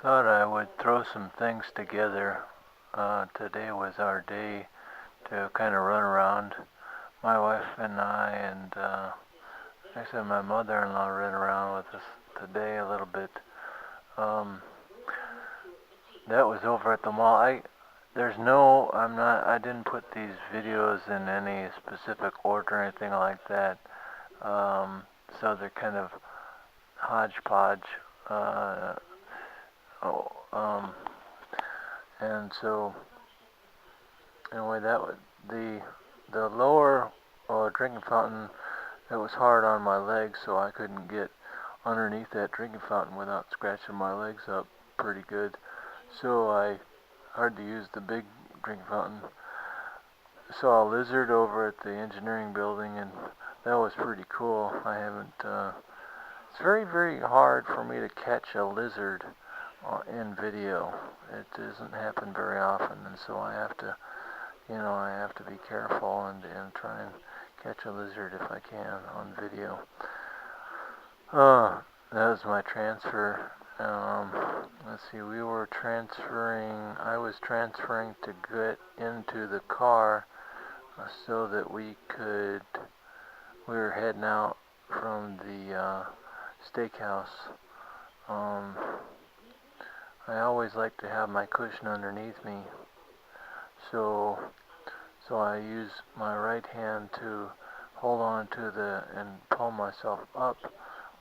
Thought I would throw some things together. Today was our day to kind of run around. My wife and I, and actually my mother-in-law ran around with us today a little bit. Um, that was over at the mall. I didn't put these videos in any specific order or anything like that. Um, so they're kind of hodgepodge. Uh, oh, and so anyway, the lower drinking fountain. It was hard on my legs, so I couldn't get underneath that drinking fountain without scratching my legs up pretty good. So I had to use the big drinking fountain. Saw a lizard over at the engineering building, and that was pretty cool. I haven't. It's very, very hard for me to catch a lizard in video. It doesn't happen very often, and so I have to be careful and try and catch a lizard if I can on video. That was my transfer. Um, let's see, I was transferring to get into the car so that we were heading out from the steakhouse. Um, I always like to have my cushion underneath me, so I use my right hand to hold on to and pull myself up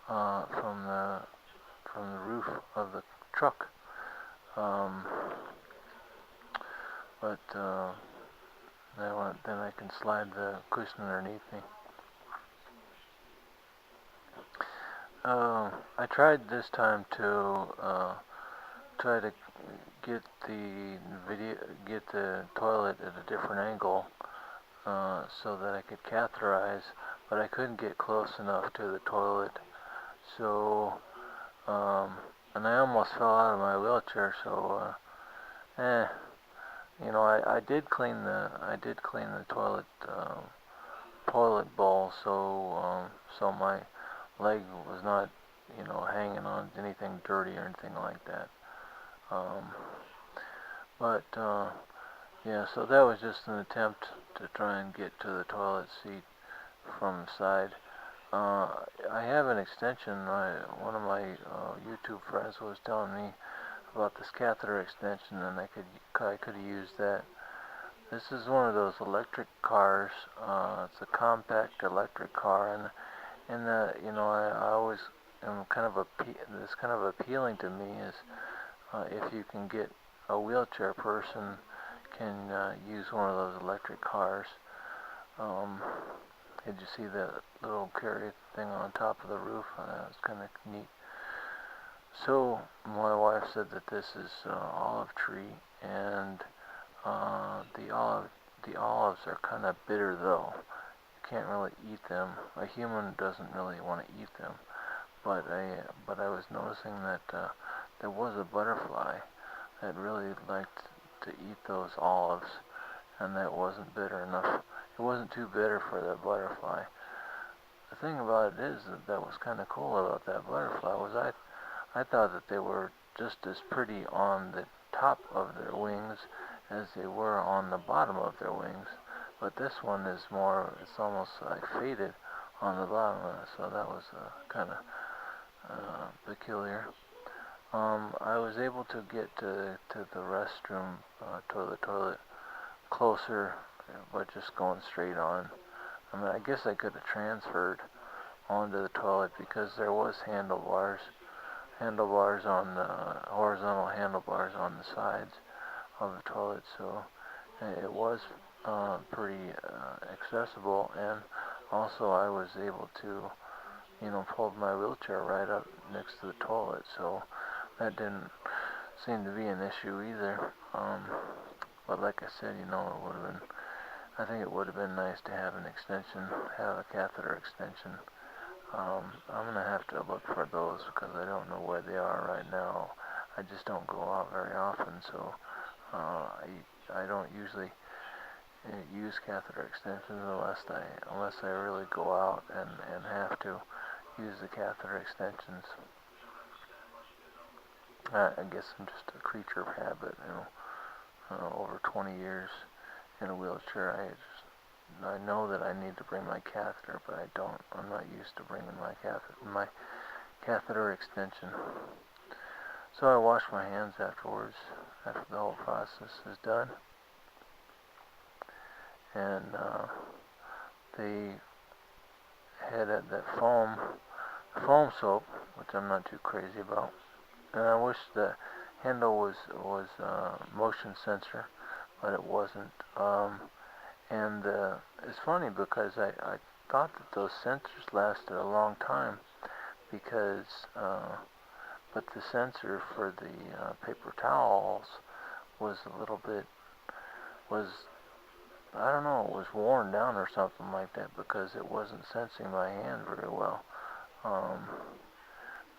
uh, from the from the roof of the truck. Um, but then I can slide the cushion underneath me. I tried this time to try to get get the toilet at a different angle so that I could catheterize, but I couldn't get close enough to the toilet. So, um, and I almost fell out of my wheelchair. So, I did clean the toilet bowl, so my leg was not, hanging on anything dirty or anything like that. Um, but yeah, so that was just an attempt to try and get to the toilet seat from the side. Uh, I have an extension. One of my YouTube friends was telling me about this catheter extension, and I could have used that. This is one of those electric cars. It's a compact electric car, and I always am this kind of appealing to me is if you can get a wheelchair person can use one of those electric cars. Um, did you see that little carrier thing on top of the roof? That was kind of neat. So my wife said that this is olive tree, and the olives are kind of bitter though. You can't really eat them. A human doesn't really want to eat them. But I was noticing that there was a butterfly that really liked to eat those olives, and that wasn't bitter enough. It wasn't too bitter for that butterfly. The thing about it is that was kind of cool about that butterfly was I thought that they were just as pretty on the top of their wings as they were on the bottom of their wings. But this one is it's almost like faded on the bottom, so that was kind of peculiar. I was able to get to the restroom, to the toilet closer, but just going straight on. I mean, I guess I could have transferred onto the toilet because there was handlebars on horizontal handlebars on the sides of the toilet, so it was pretty accessible, and also I was able to, pull my wheelchair right up next to the toilet, so that didn't seem to be an issue either. But like I said, I think it would have been nice to have have a catheter extension. I'm gonna have to look for those because I don't know where they are right now. I just don't go out very often, so I don't usually use catheter extensions unless I really go out and have to use the catheter extensions. I guess I'm just a creature of habit, over 20 years in a wheelchair. I know that I need to bring my catheter, but I'm not used to bringing my catheter extension. So I wash my hands afterwards, after the whole process is done. And they had that foam soap, which I'm not too crazy about. And I wish the handle was motion sensor, but it wasn't. And it's funny because I thought that those sensors lasted a long time because, but the sensor for the paper towels was a little bit, was, I don't know, it was worn down or something like that because it wasn't sensing my hand very well.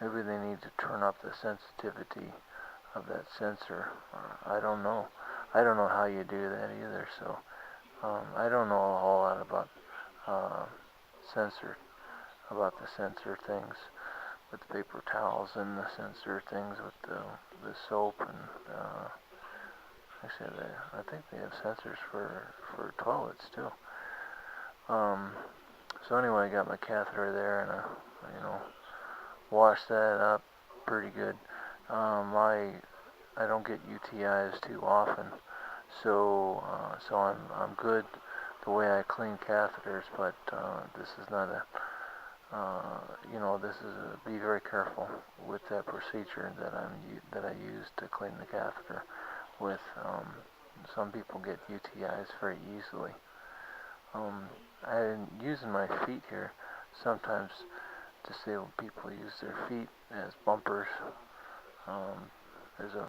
Maybe they need to turn up the sensitivity of that sensor. I don't know. I don't know how you do that either. So I don't know a whole lot about uh, sensor the sensor things with the paper towels and the sensor things with the soap and actually I think they have sensors for toilets too. So anyway, I got my catheter there and I wash that up pretty good. I don't get UTIs too often, so I'm good the way I clean catheters. But this is not a this is be very careful with that procedure that I use to clean the catheter with. Some people get UTIs very easily. I'm using my feet here. Sometimes disabled people use their feet as bumpers. There's a